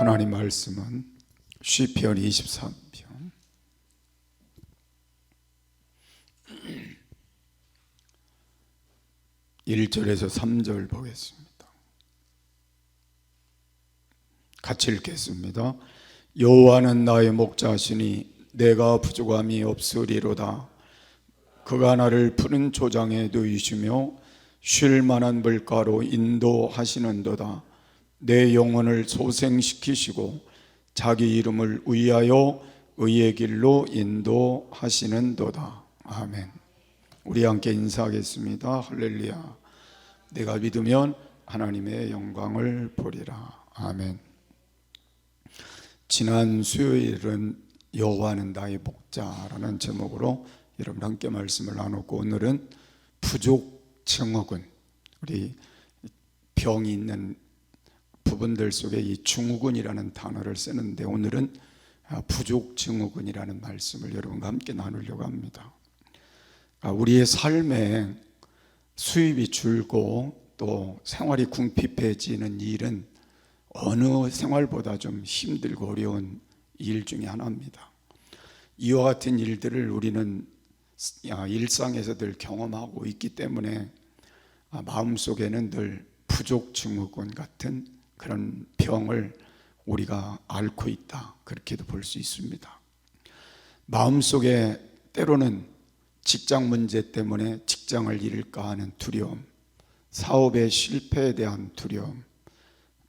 하나님 말씀은 시편 23편 1절에서 3절 보겠습니다. 같이 읽겠습니다. 여호와는 나의 목자시니 내가 부족함이 없으리로다. 그가 나를 푸른 초장에 누이시며 쉴 만한 물가로 인도하시는도다. 내 영혼을 소생시키시고 자기 이름을 위하여 의의 길로 인도하시는도다. 아멘. 우리 함께 인사하겠습니다. 할렐루야. 내가 믿으면 하나님의 영광을 보리라. 아멘. 지난 수요일은 여호와는 나의 목자라는 제목으로 여러분 함께 말씀을 나눴고, 오늘은 부족 증후군, 우리 병이 있는 부분들 속에 이 증후군이라는 단어를 쓰는데, 오늘은 부족 증후군이라는 말씀을 여러분과 함께 나누려고 합니다. 우리의 삶에 수입이 줄고 또 생활이 궁핍해지는 일은 어느 생활보다 좀 힘들고 어려운 일 중에 하나입니다. 이와 같은 일들을 우리는 일상에서 늘 경험하고 있기 때문에 마음속에는 늘 부족 증후군 같은 그런 병을 우리가 앓고 있다, 그렇게도 볼 수 있습니다. 마음속에 때로는 직장 문제 때문에 직장을 잃을까 하는 두려움, 사업의 실패에 대한 두려움,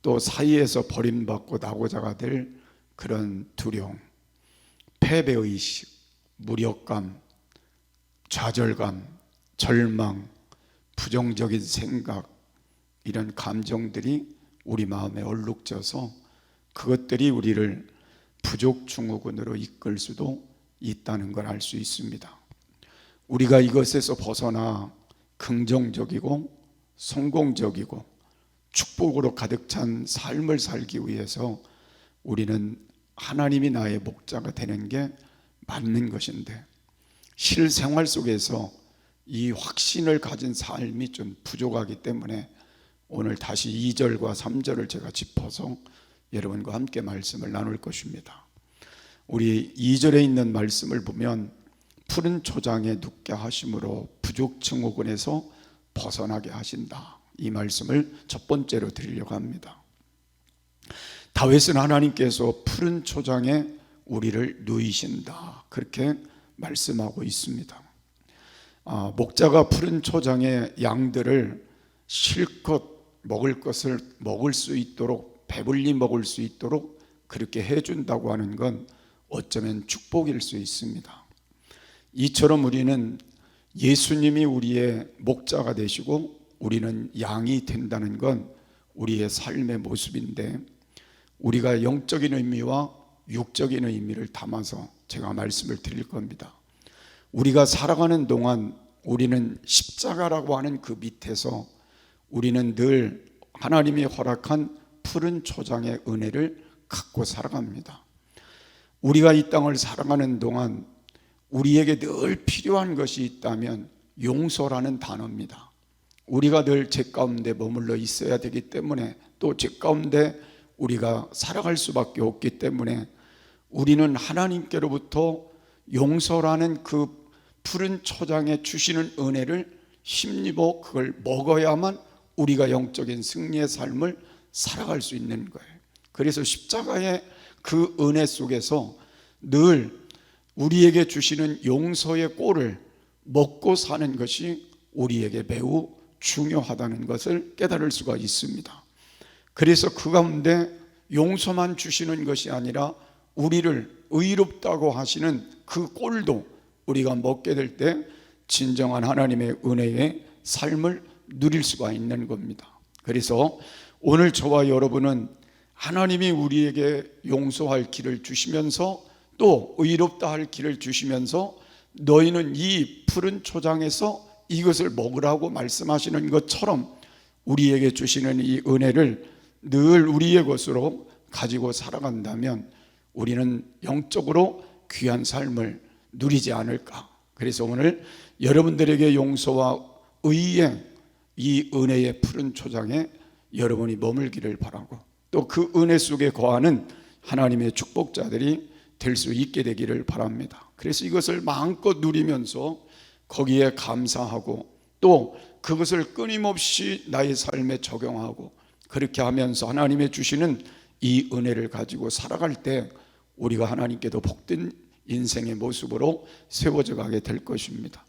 또 사이에서 버림받고 낙오자가 될 그런 두려움, 패배의식, 무력감, 좌절감, 절망, 부정적인 생각, 이런 감정들이 우리 마음에 얼룩져서 그것들이 우리를 부족 증후군으로 이끌 수도 있다는 걸 알 수 있습니다. 우리가 이것에서 벗어나 긍정적이고 성공적이고 축복으로 가득 찬 삶을 살기 위해서 우리는 하나님이 나의 목자가 되는 게 맞는 것인데, 실생활 속에서 이 확신을 가진 삶이 좀 부족하기 때문에 오늘 다시 2절과 3절을 제가 짚어서 여러분과 함께 말씀을 나눌 것입니다. 우리 2절에 있는 말씀을 보면 푸른 초장에 눕게 하심으로 부족 증후군에서 벗어나게 하신다, 이 말씀을 첫 번째로 드리려고 합니다. 다윗은 하나님께서 푸른 초장에 우리를 누이신다, 그렇게 말씀하고 있습니다. 목자가 푸른 초장에 양들을 실컷 먹을 것을 먹을 수 있도록, 배불리 먹을 수 있도록 그렇게 해준다고 하는 건 어쩌면 축복일 수 있습니다. 이처럼 우리는 예수님이 우리의 목자가 되시고 우리는 양이 된다는 건 우리의 삶의 모습인데, 우리가 영적인 의미와 육적인 의미를 담아서 제가 말씀을 드릴 겁니다. 우리가 살아가는 동안 우리는 십자가라고 하는 그 밑에서 우리는 늘 하나님이 허락한 푸른 초장의 은혜를 갖고 살아갑니다. 우리가 이 땅을 살아가는 동안 우리에게 늘 필요한 것이 있다면 용서라는 단어입니다. 우리가 늘 죄 가운데 머물러 있어야 되기 때문에, 또 죄 가운데 우리가 살아갈 수밖에 없기 때문에 우리는 하나님께로부터 용서라는 그 푸른 초장에 주시는 은혜를 힘입어 그걸 먹어야만 우리가 영적인 승리의 삶을 살아갈 수 있는 거예요. 그래서 십자가의 그 은혜 속에서 늘 우리에게 주시는 용서의 꼴을 먹고 사는 것이 우리에게 매우 중요하다는 것을 깨달을 수가 있습니다. 그래서 그 가운데 용서만 주시는 것이 아니라 우리를 의롭다고 하시는 그 꼴도 우리가 먹게 될 때 진정한 하나님의 은혜의 삶을 누릴 수가 있는 겁니다. 그래서 오늘 저와 여러분은 하나님이 우리에게 용서할 길을 주시면서 또 의롭다 할 길을 주시면서 너희는 이 푸른 초장에서 이것을 먹으라고 말씀하시는 것처럼 우리에게 주시는 이 은혜를 늘 우리의 것으로 가지고 살아간다면 우리는 영적으로 귀한 삶을 누리지 않을까. 그래서 오늘 여러분들에게 용서와 의의 이 은혜의 푸른 초장에 여러분이 머물기를 바라고, 또 또 그 은혜 속에 거하는 하나님의 축복자들이 될 수 있게 되기를 바랍니다. 그래서 이것을 마음껏 누리면서 거기에 감사하고 또 그것을 끊임없이 나의 삶에 적용하고 그렇게 하면서 하나님의 주시는 이 은혜를 가지고 살아갈 때 우리가 하나님께도 복된 인생의 모습으로 세워져 가게 될 것입니다.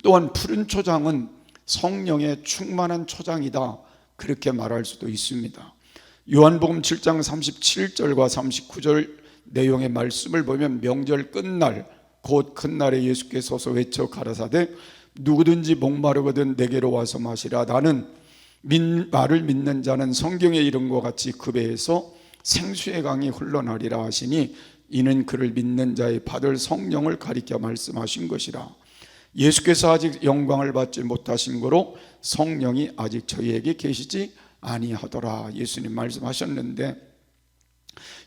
또한 푸른 초장은 성령의 충만한 초장이다, 그렇게 말할 수도 있습니다. 요한복음 7장 37절과 39절 내용의 말씀을 보면 명절 끝날 곧 큰 날에 예수께서 외쳐 가라사대 누구든지 목마르거든 내게로 와서 마시라. 나는 말을 믿는 자는 성경의 이름과 같이 그 배에서 생수의 강이 흘러나리라 하시니 이는 그를 믿는 자의 받을 성령을 가리켜 말씀하신 것이라. 예수께서 아직 영광을 받지 못하신 거로 성령이 아직 저희에게 계시지 아니하더라. 예수님 말씀하셨는데,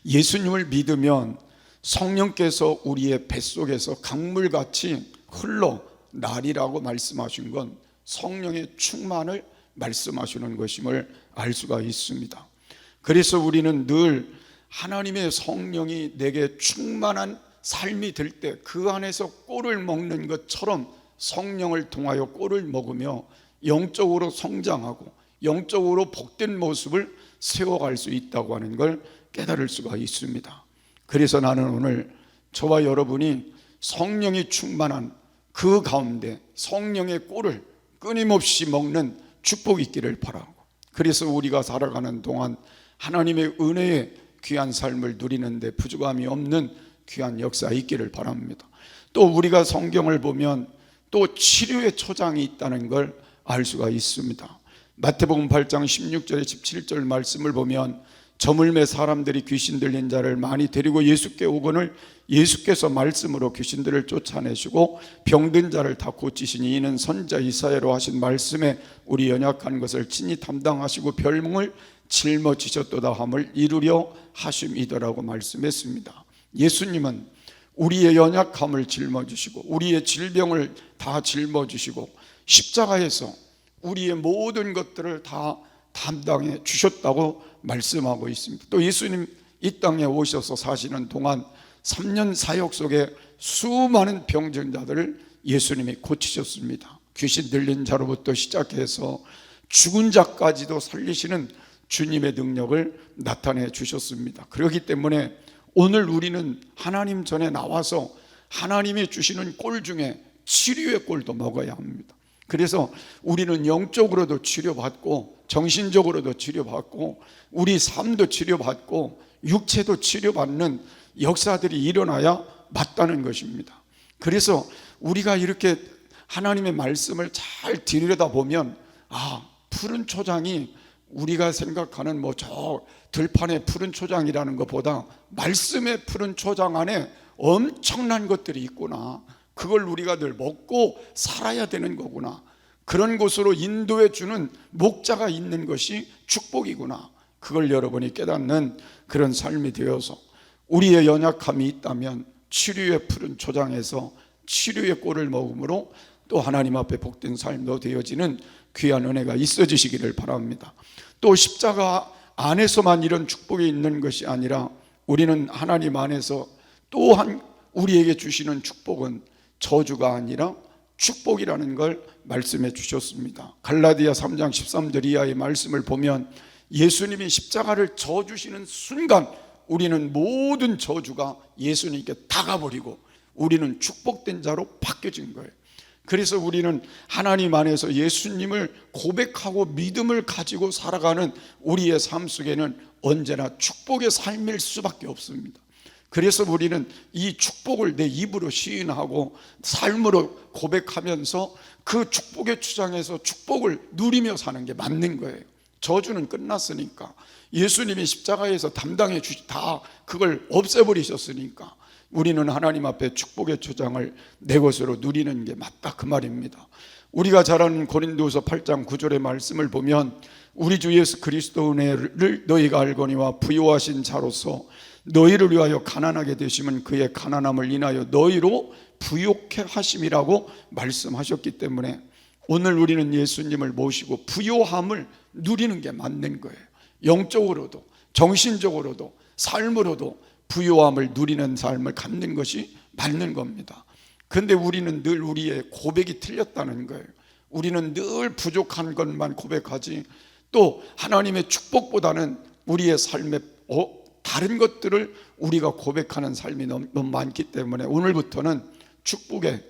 예수님을 믿으면 성령께서 우리의 뱃속에서 강물같이 흘러나리라고 말씀하신 건 성령의 충만을 말씀하시는 것임을 알 수가 있습니다. 그래서 우리는 늘 하나님의 성령이 내게 충만한 삶이 될 때 그 안에서 꼴을 먹는 것처럼 성령을 통하여 꼴을 먹으며 영적으로 성장하고 영적으로 복된 모습을 세워갈 수 있다고 하는 걸 깨달을 수가 있습니다. 그래서 나는 오늘 저와 여러분이 성령이 충만한 그 가운데 성령의 꼴을 끊임없이 먹는 축복이 있기를 바라고, 그래서 우리가 살아가는 동안 하나님의 은혜의 귀한 삶을 누리는데 부족함이 없는 귀한 역사 있기를 바랍니다. 또 우리가 성경을 보면 또 치료의 초장이 있다는 걸 알 수가 있습니다. 마태복음 8장 16절에 17절 말씀을 보면 저물매 사람들이 귀신 들린 자를 많이 데리고 예수께 오거늘 예수께서 말씀으로 귀신들을 쫓아내시고 병든 자를 다 고치시니 이는 선지자 이사야로 하신 말씀에 우리 연약한 것을 친히 담당하시고 별명을 짊어지셨도다 함을 이루려 하심이더라고 말씀했습니다. 예수님은 우리의 연약함을 짊어지시고 우리의 질병을 다 짊어지시고 십자가에서 우리의 모든 것들을 다 담당해 주셨다고 말씀하고 있습니다. 또 예수님 이 땅에 오셔서 사시는 동안 3년 사역 속에 수많은 병증자들을 예수님이 고치셨습니다. 귀신 들린 자로부터 시작해서 죽은 자까지도 살리시는 주님의 능력을 나타내 주셨습니다. 그렇기 때문에 오늘 우리는 하나님 전에 나와서 하나님이 주시는 꼴 중에 치료의 꼴도 먹어야 합니다. 그래서 우리는 영적으로도 치료받고 정신적으로도 치료받고 우리 삶도 치료받고 육체도 치료받는 역사들이 일어나야 맞다는 것입니다. 그래서 우리가 이렇게 하나님의 말씀을 잘 들여다보면 푸른 초장이 우리가 생각하는 저 들판의 푸른 초장이라는 것보다 말씀의 푸른 초장 안에 엄청난 것들이 있구나, 그걸 우리가 늘 먹고 살아야 되는 거구나, 그런 곳으로 인도해 주는 목자가 있는 것이 축복이구나, 그걸 여러분이 깨닫는 그런 삶이 되어서 우리의 연약함이 있다면 치료의 푸른 초장에서 치료의 꼴을 먹음으로 또 하나님 앞에 복된 삶도 되어지는 귀한 은혜가 있어지시기를 바랍니다. 또 십자가 안에서만 이런 축복이 있는 것이 아니라 우리는 하나님 안에서 또한 우리에게 주시는 축복은 저주가 아니라 축복이라는 걸 말씀해 주셨습니다. 갈라디아 3장 13절 이하의 말씀을 보면 예수님이 십자가를 져주시는 순간 우리는 모든 저주가 예수님께 다 가버리고 우리는 축복된 자로 바뀌어진 거예요. 그래서 우리는 하나님 안에서 예수님을 고백하고 믿음을 가지고 살아가는 우리의 삶 속에는 언제나 축복의 삶일 수밖에 없습니다. 그래서 우리는 이 축복을 내 입으로 시인하고 삶으로 고백하면서 그 축복의 주장에서 축복을 누리며 사는 게 맞는 거예요. 저주는 끝났으니까, 예수님이 십자가에서 담당해 주시 다 그걸 없애버리셨으니까 우리는 하나님 앞에 축복의 초장을 내 것으로 누리는 게 맞다, 그 말입니다. 우리가 잘 아는 고린도후서 8장 9절의 말씀을 보면 우리 주 예수 그리스도 은혜를 너희가 알거니와 부요하신 자로서 너희를 위하여 가난하게 되심은 그의 가난함을 인하여 너희로 부요케 하심이라고 말씀하셨기 때문에 오늘 우리는 예수님을 모시고 부요함을 누리는 게 맞는 거예요. 영적으로도 정신적으로도 삶으로도 부요함을 누리는 삶을 갖는 것이 맞는 겁니다. 그런데 우리는 늘 우리의 고백이 틀렸다는 거예요. 우리는 늘 부족한 것만 고백하지, 또 하나님의 축복보다는 우리의 삶의 다른 것들을 우리가 고백하는 삶이 너무 많기 때문에 오늘부터는 축복의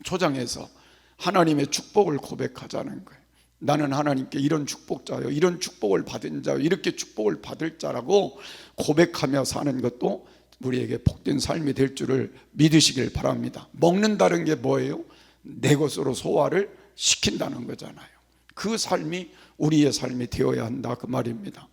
초장에서 하나님의 축복을 고백하자는 거예요. 나는 하나님께 이런 축복자요, 이런 축복을 받은 자요, 이렇게 축복을 받을 자라고 고백하며 사는 것도 우리에게 복된 삶이 될 줄을 믿으시길 바랍니다. 먹는다는 게 뭐예요? 내 것으로 소화를 시킨다는 거잖아요. 그 삶이 우리의 삶이 되어야 한다, 그 말입니다.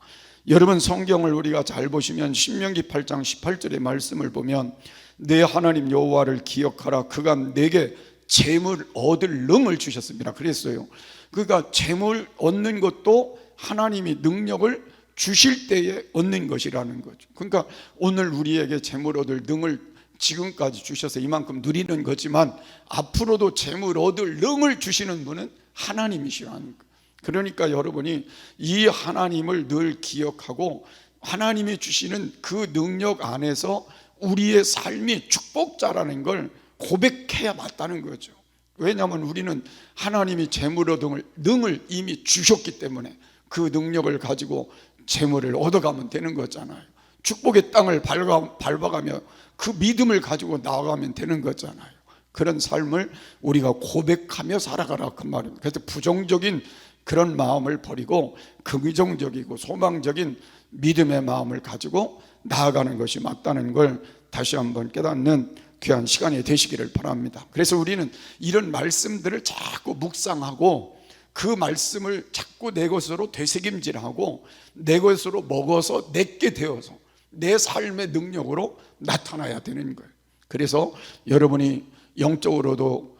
여러분, 성경을 우리가 잘 보시면 신명기 8장 18절의 말씀을 보면 내 하나님 여호와를 기억하라, 그가 내게 재물 얻을 능을 주셨습니다 그랬어요. 그러니까 재물 얻는 것도 하나님이 능력을 주실 때에 얻는 것이라는 거죠. 그러니까 오늘 우리에게 재물 얻을 능을 지금까지 주셔서 이만큼 누리는 거지만 앞으로도 재물 얻을 능을 주시는 분은 하나님이시라는 거예요. 그러니까 여러분이 이 하나님을 늘 기억하고 하나님이 주시는 그 능력 안에서 우리의 삶이 축복자라는 걸 고백해야 맞다는 거죠. 왜냐하면 우리는 하나님이 재물 얻을 능을 이미 주셨기 때문에 그 능력을 가지고 재물을 얻어가면 되는 거잖아요. 축복의 땅을 밟아가며 그 믿음을 가지고 나아가면 되는 거잖아요. 그런 삶을 우리가 고백하며 살아가라, 그 말입니다. 그래서 부정적인 그런 마음을 버리고 긍정적이고 소망적인 믿음의 마음을 가지고 나아가는 것이 맞다는 걸 다시 한번 깨닫는 귀한 시간이 되시기를 바랍니다. 그래서 우리는 이런 말씀들을 자꾸 묵상하고 그 말씀을 자꾸 내 것으로 되새김질하고 내 것으로 먹어서 내게 되어서 내 삶의 능력으로 나타나야 되는 거예요. 그래서 여러분이 영적으로도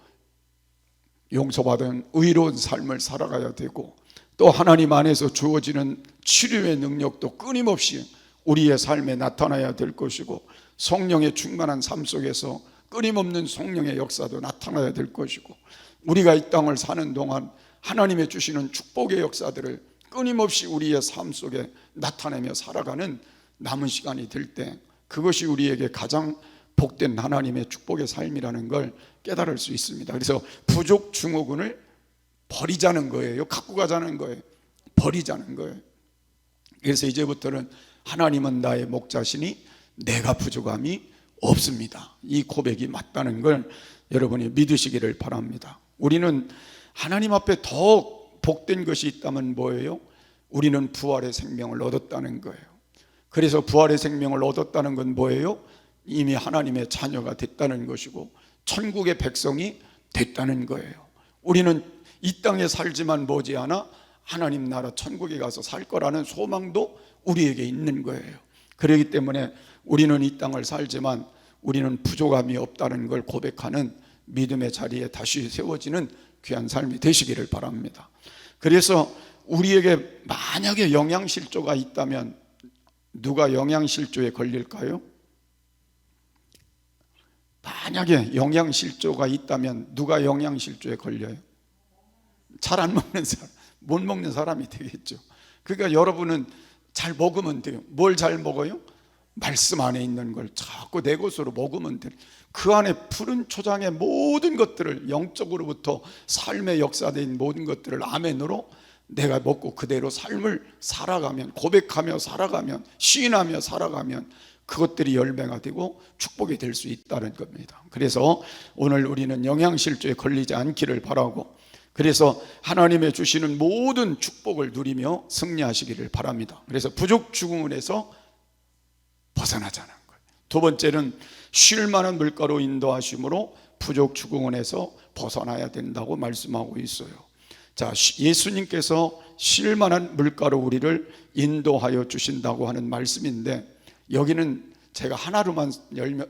용서받은 의로운 삶을 살아가야 되고, 또 하나님 안에서 주어지는 치료의 능력도 끊임없이 우리의 삶에 나타나야 될 것이고, 성령의 충만한 삶 속에서 끊임없는 성령의 역사도 나타나야 될 것이고, 우리가 이 땅을 사는 동안 하나님의 주시는 축복의 역사들을 끊임없이 우리의 삶 속에 나타내며 살아가는 남은 시간이 될 때, 그것이 우리에게 가장 복된 하나님의 축복의 삶이라는 걸 깨달을 수 있습니다. 그래서 부족 증후군을 버리자는 거예요. 갖고 가자는 거예요. 버리자는 거예요. 그래서 이제부터는 하나님은 나의 목자시니 내가 부족함이 없습니다. 이 고백이 맞다는 걸 여러분이 믿으시기를 바랍니다. 우리는 하나님 앞에 더 복된 것이 있다면 뭐예요? 우리는 부활의 생명을 얻었다는 거예요. 그래서 부활의 생명을 얻었다는 건 뭐예요? 이미 하나님의 자녀가 됐다는 것이고 천국의 백성이 됐다는 거예요. 우리는 이 땅에 살지만 머지않아 하나님 나라 천국에 가서 살 거라는 소망도 우리에게 있는 거예요. 그렇기 때문에 우리는 이 땅을 살지만 우리는 부족함이 없다는 걸 고백하는 믿음의 자리에 다시 세워지는 귀한 삶이 되시기를 바랍니다. 그래서 우리에게 만약에 영양실조가 있다면 누가 영양실조에 걸릴까요? 만약에 영양실조가 있다면 누가 영양실조에 걸려요? 잘 안 먹는 사람, 못 먹는 사람이 되겠죠. 그러니까 여러분은 잘 먹으면 돼요. 뭘 잘 먹어요? 말씀 안에 있는 걸 자꾸 내 것으로 먹으면 돼요. 그 안에 푸른 초장의 모든 것들을, 영적으로부터 삶의 역사된 모든 것들을 아멘으로 내가 먹고 그대로 삶을 살아가면, 고백하며 살아가면, 시인하며 살아가면 그것들이 열매가 되고 축복이 될 수 있다는 겁니다. 그래서 오늘 우리는 영양실조에 걸리지 않기를 바라고, 그래서 하나님의 주시는 모든 축복을 누리며 승리하시기를 바랍니다. 그래서 부족 증후군에서 벗어나자는 거예요. 두 번째는 쉴 만한 물가로 인도하심으로 부족 증후군에서 벗어나야 된다고 말씀하고 있어요. 자, 예수님께서 쉴 만한 물가로 우리를 인도하여 주신다고 하는 말씀인데, 여기는 제가 하나로만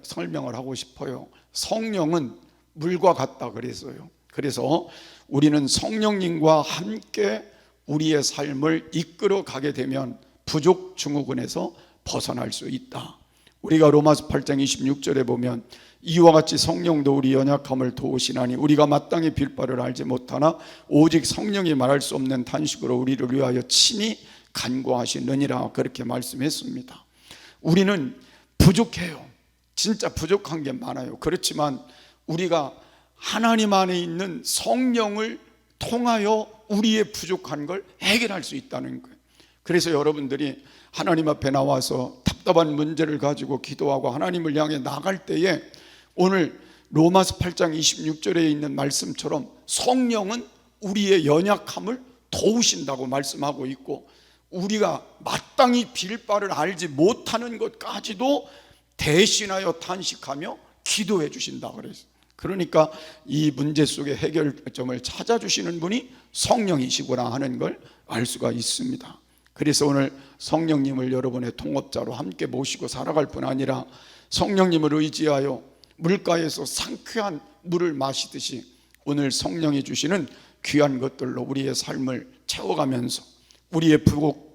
설명을 하고 싶어요. 성령은 물과 같다 그랬어요. 그래서 우리는 성령님과 함께 우리의 삶을 이끌어 가게 되면 부족 증후군에서 벗어날 수 있다. 우리가 로마서 8장 26절에 보면 이와 같이 성령도 우리 연약함을 도우시나니 우리가 마땅히 빌 바를 알지 못하나 오직 성령이 말할 수 없는 탄식으로 우리를 위하여 친히 간구하시느니라, 그렇게 말씀했습니다. 우리는 부족해요. 진짜 부족한 게 많아요. 그렇지만 우리가 하나님 안에 있는 성령을 통하여 우리의 부족한 걸 해결할 수 있다는 거예요. 그래서 여러분들이 하나님 앞에 나와서 답답한 문제를 가지고 기도하고 하나님을 향해 나갈 때에 오늘 로마서 8장 26절에 있는 말씀처럼 성령은 우리의 연약함을 도우신다고 말씀하고 있고, 우리가 마땅히 빌 바를 알지 못하는 것까지도 대신하여 탄식하며 기도해 주신다 그랬어요. 그러니까 이 문제 속의 해결점을 찾아주시는 분이 성령이시구나 하는 걸 알 수가 있습니다. 그래서 오늘 성령님을 여러분의 동업자로 함께 모시고 살아갈 뿐 아니라 성령님을 의지하여 물가에서 상쾌한 물을 마시듯이 오늘 성령이 주시는 귀한 것들로 우리의 삶을 채워가면서 우리의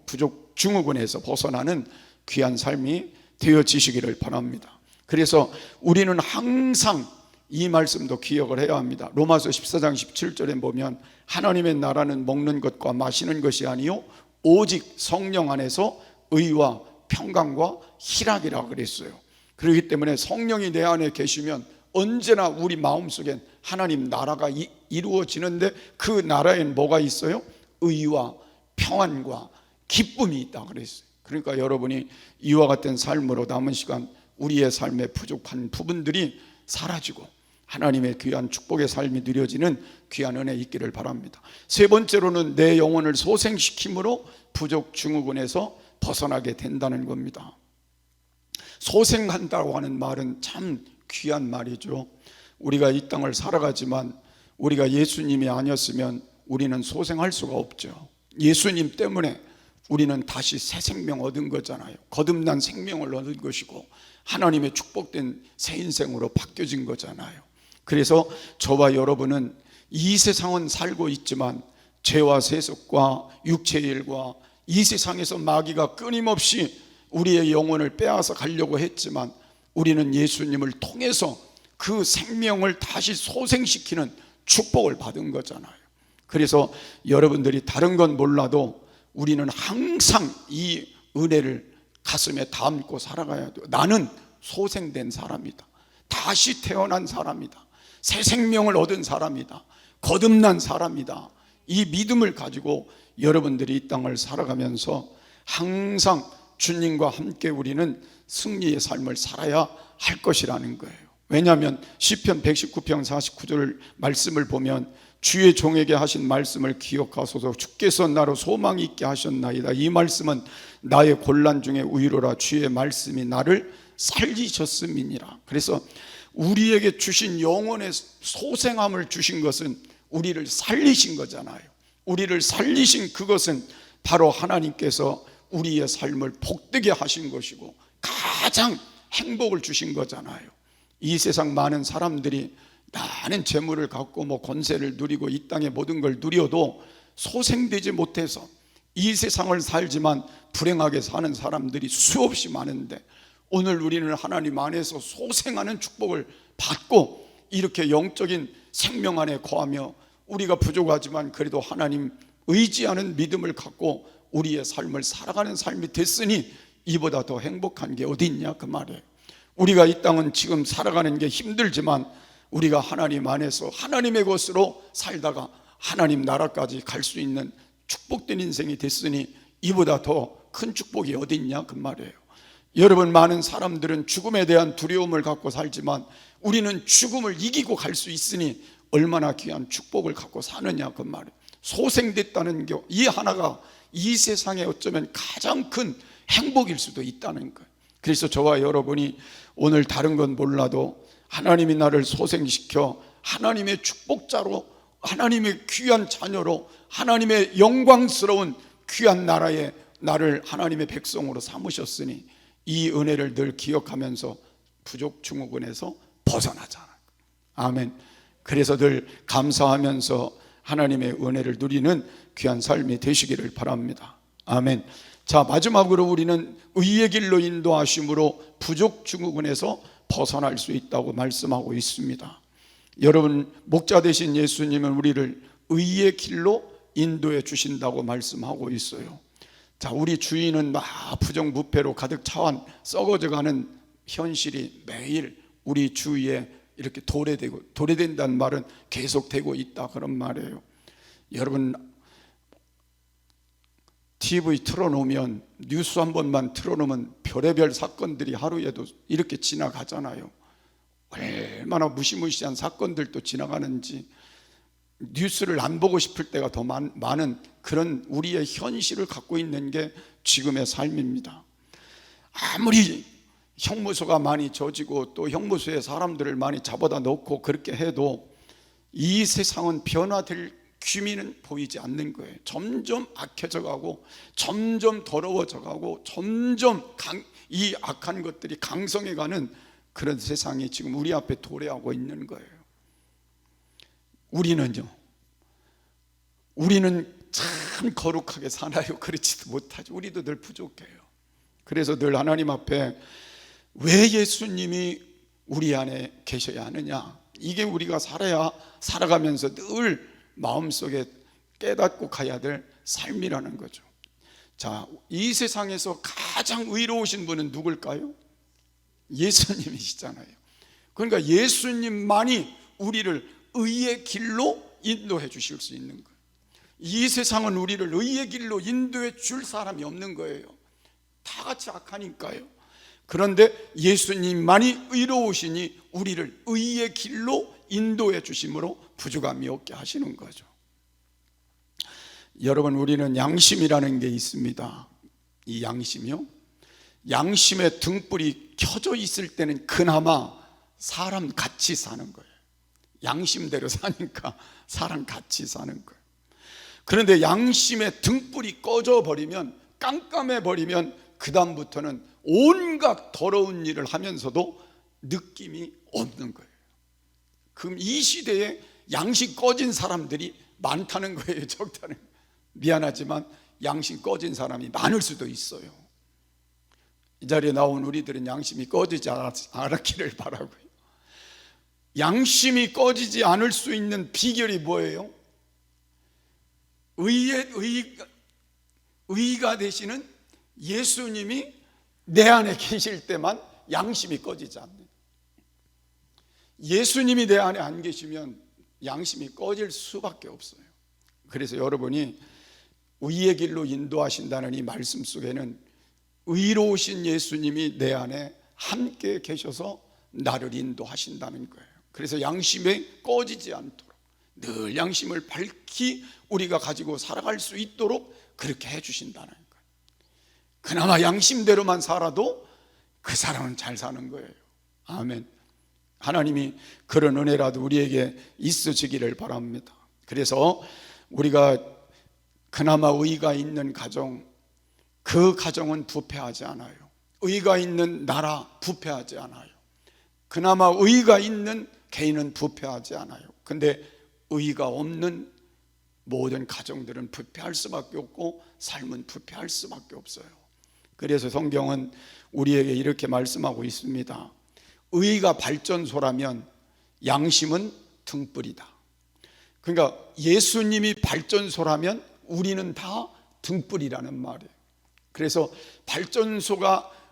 부족 증후군에서 벗어나는 귀한 삶이 되어지시기를 바랍니다. 그래서 우리는 항상 이 말씀도 기억을 해야 합니다. 로마서 14장 17절에 보면 하나님의 나라는 먹는 것과 마시는 것이 아니요 오직 성령 안에서 의와 평강과 희락이라 그랬어요. 그렇기 때문에 성령이 내 안에 계시면 언제나 우리 마음속엔 하나님 나라가 이루어지는데, 그 나라엔 뭐가 있어요? 의와 평안과 기쁨이 있다 그랬어요. 그러니까 여러분이 이와 같은 삶으로 남은 시간 우리의 삶에 부족한 부분들이 사라지고 하나님의 귀한 축복의 삶이 누려지는 귀한 은혜 있기를 바랍니다. 세 번째로는 내 영혼을 소생시킴으로 부족 증후군에서 벗어나게 된다는 겁니다. 소생한다고 하는 말은 참 귀한 말이죠. 우리가 이 땅을 살아가지만 우리가 예수님이 아니었으면 우리는 소생할 수가 없죠. 예수님 때문에 우리는 다시 새 생명 얻은 거잖아요. 거듭난 생명을 얻은 것이고 하나님의 축복된 새 인생으로 바뀌어진 거잖아요. 그래서 저와 여러분은 이 세상은 살고 있지만 죄와 세속과 육체의 일과 이 세상에서 마귀가 끊임없이 우리의 영혼을 빼앗아 가려고 했지만 우리는 예수님을 통해서 그 생명을 다시 소생시키는 축복을 받은 거잖아요. 그래서 여러분들이 다른 건 몰라도 우리는 항상 이 은혜를 가슴에 담고 살아가야 돼요. 나는 소생된 사람이다. 다시 태어난 사람이다. 새 생명을 얻은 사람이다. 거듭난 사람이다. 이 믿음을 가지고 여러분들이 이 땅을 살아가면서 항상 주님과 함께 우리는 승리의 삶을 살아야 할 것이라는 거예요. 왜냐하면 시편 119편 49절 말씀을 보면 주의 종에게 하신 말씀을 기억하소서. 주께서 나로 소망이 있게 하셨나이다. 이 말씀은 나의 곤란 중에 위로라. 주의 말씀이 나를 살리셨음이니라. 그래서 우리에게 주신 영혼의 소생함을 주신 것은 우리를 살리신 거잖아요. 우리를 살리신 그것은 바로 하나님께서 우리의 삶을 복되게 하신 것이고 가장 행복을 주신 거잖아요. 이 세상 많은 사람들이 많은 재물을 갖고 권세를 누리고 이 땅의 모든 걸 누려도 소생되지 못해서 이 세상을 살지만 불행하게 사는 사람들이 수없이 많은데, 오늘 우리는 하나님 안에서 소생하는 축복을 받고 이렇게 영적인 생명 안에 거하며 우리가 부족하지만 그래도 하나님 의지하는 믿음을 갖고 우리의 삶을 살아가는 삶이 됐으니 이보다 더 행복한 게 어디 있냐 그 말이에요. 우리가 이 땅은 지금 살아가는 게 힘들지만 우리가 하나님 안에서 하나님의 것으로 살다가 하나님 나라까지 갈 수 있는 축복된 인생이 됐으니 이보다 더 큰 축복이 어디 있냐 그 말이에요. 여러분, 많은 사람들은 죽음에 대한 두려움을 갖고 살지만 우리는 죽음을 이기고 갈 수 있으니 얼마나 귀한 축복을 갖고 사느냐 그 말이에요. 소생됐다는 게 이 하나가 이 세상에 어쩌면 가장 큰 행복일 수도 있다는 거예요. 그래서 저와 여러분이 오늘 다른 건 몰라도 하나님이 나를 소생시켜 하나님의 축복자로, 하나님의 귀한 자녀로, 하나님의 영광스러운 귀한 나라에 나를 하나님의 백성으로 삼으셨으니 이 은혜를 늘 기억하면서 부족 증후군에서 벗어나잖아요. 아멘. 그래서 늘 감사하면서 하나님의 은혜를 누리는 귀한 삶이 되시기를 바랍니다. 아멘. 자, 마지막으로 우리는 의의 길로 인도하심으로 부족 증후군에서 벗어날 수 있다고 말씀하고 있습니다. 여러분, 목자 되신 예수님은 우리를 의의 길로 인도해 주신다고 말씀하고 있어요. 자, 우리 주위는 막 부정부패로 가득 차wan 썩어져가는 현실이 매일 우리 주위에 이렇게 도래된다는 말은 계속되고 있다, 그런 말이에요. 여러분, TV 틀어놓으면, 뉴스 한 번만 틀어놓으면 별의별 사건들이 하루에도 이렇게 지나가잖아요. 얼마나 무시무시한 사건들도 지나가는지 뉴스를 안 보고 싶을 때가 더 많은 그런 우리의 현실을 갖고 있는 게 지금의 삶입니다. 아무리 형무소가 많이 져지고 또 형무소에 사람들을 많이 잡아다 놓고 그렇게 해도 이 세상은 변화될 기미는 보이지 않는 거예요. 점점 악해져 가고 점점 더러워져 가고 점점 이 악한 것들이 강성해 가는 그런 세상이 지금 우리 앞에 도래하고 있는 거예요. 우리는 참 거룩하게 사나요? 그렇지도 못하죠. 우리도 늘 부족해요. 그래서 늘 하나님 앞에 왜 예수님이 우리 안에 계셔야 하느냐, 이게 우리가 살아가면서 늘 마음속에 깨닫고 가야 될 삶이라는 거죠. 자, 이 세상에서 가장 의로우신 분은 누굴까요? 예수님이시잖아요. 그러니까 예수님만이 우리를 의의 길로 인도해 주실 수 있는 거예요. 이 세상은 우리를 의의 길로 인도해 줄 사람이 없는 거예요. 다 같이 악하니까요. 그런데 예수님만이 의로우시니 우리를 의의 길로 인도해 주심으로 부족함이 없게 하시는 거죠. 여러분, 우리는 양심이라는 게 있습니다. 이 양심이요, 양심의 등불이 켜져 있을 때는 그나마 사람 같이 사는 거예요. 양심대로 사니까 사람 같이 사는 거예요. 그런데 양심의 등불이 꺼져 버리면, 깜깜해 버리면 그 다음부터는 온갖 더러운 일을 하면서도 느낌이 없는 거예요. 그럼 이 시대에 양심 꺼진 사람들이 많다는 거예요, 적다는 거예요? 미안하지만 양심 꺼진 사람이 많을 수도 있어요. 이 자리에 나온 우리들은 양심이 꺼지지 않았기를 바라고요. 양심이 꺼지지 않을 수 있는 비결이 뭐예요? 의가 되시는 예수님이 내 안에 계실 때만 양심이 꺼지지 않는. 예수님이 내 안에 안 계시면 양심이 꺼질 수밖에 없어요. 그래서 여러분이 의의 길로 인도하신다는 이 말씀 속에는 의로우신 예수님이 내 안에 함께 계셔서 나를 인도하신다는 거예요. 그래서 양심이 꺼지지 않도록 늘 양심을 밝히 우리가 가지고 살아갈 수 있도록 그렇게 해주신다는 거예요. 그나마 양심대로만 살아도 그 사람은 잘 사는 거예요. 아멘. 하나님이 그런 은혜라도 우리에게 있어지기를 바랍니다. 그래서 우리가 그나마 의가 있는 가정, 그 가정은 부패하지 않아요. 의가 있는 나라 부패하지 않아요. 그나마 의가 있는 개인은 부패하지 않아요. 근데 의가 없는 모든 가정들은 부패할 수밖에 없고 삶은 부패할 수밖에 없어요. 그래서 성경은 우리에게 이렇게 말씀하고 있습니다. 의가 발전소라면 양심은 등불이다. 그러니까 예수님이 발전소라면 우리는 다 등불이라는 말이에요. 그래서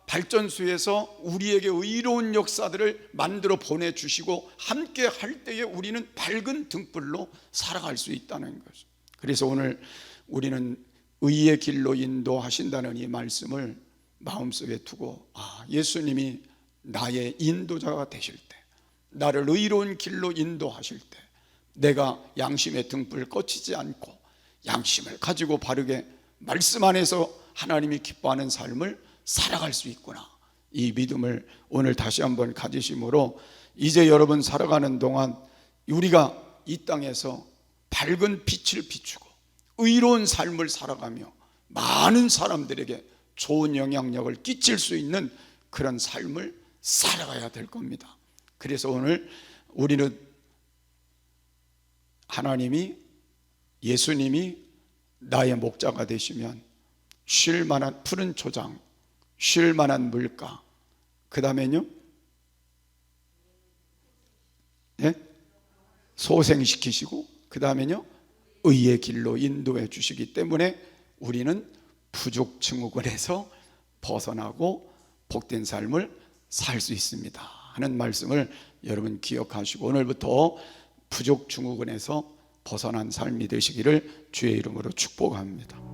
발전소에서 우리에게 의로운 역사들을 만들어 보내주시고 함께 할 때에 우리는 밝은 등불로 살아갈 수 있다는 거죠. 그래서 오늘 우리는 의의 길로 인도하신다는 이 말씀을 마음속에 두고, 예수님이 나의 인도자가 되실 때, 나를 의로운 길로 인도하실 때 내가 양심의 등불 꺼치지 않고 양심을 가지고 바르게 말씀 안에서 하나님이 기뻐하는 삶을 살아갈 수 있구나, 이 믿음을 오늘 다시 한번 가지심으로 이제 여러분 살아가는 동안 우리가 이 땅에서 밝은 빛을 비추고 의로운 삶을 살아가며 많은 사람들에게 좋은 영향력을 끼칠 수 있는 그런 삶을 살아가야 될 겁니다. 그래서 오늘 우리는 예수님이 나의 목자가 되시면 쉴 만한 푸른 초장, 쉴 만한 물가, 그 다음에요, 예? 소생시키시고, 그 다음에요, 의의 길로 인도해 주시기 때문에 우리는 부족 증후군에서 벗어나고 복된 삶을 살 수 있습니다 하는 말씀을 여러분 기억하시고, 오늘부터 부족 증후군에서 벗어난 삶이 되시기를 주의 이름으로 축복합니다.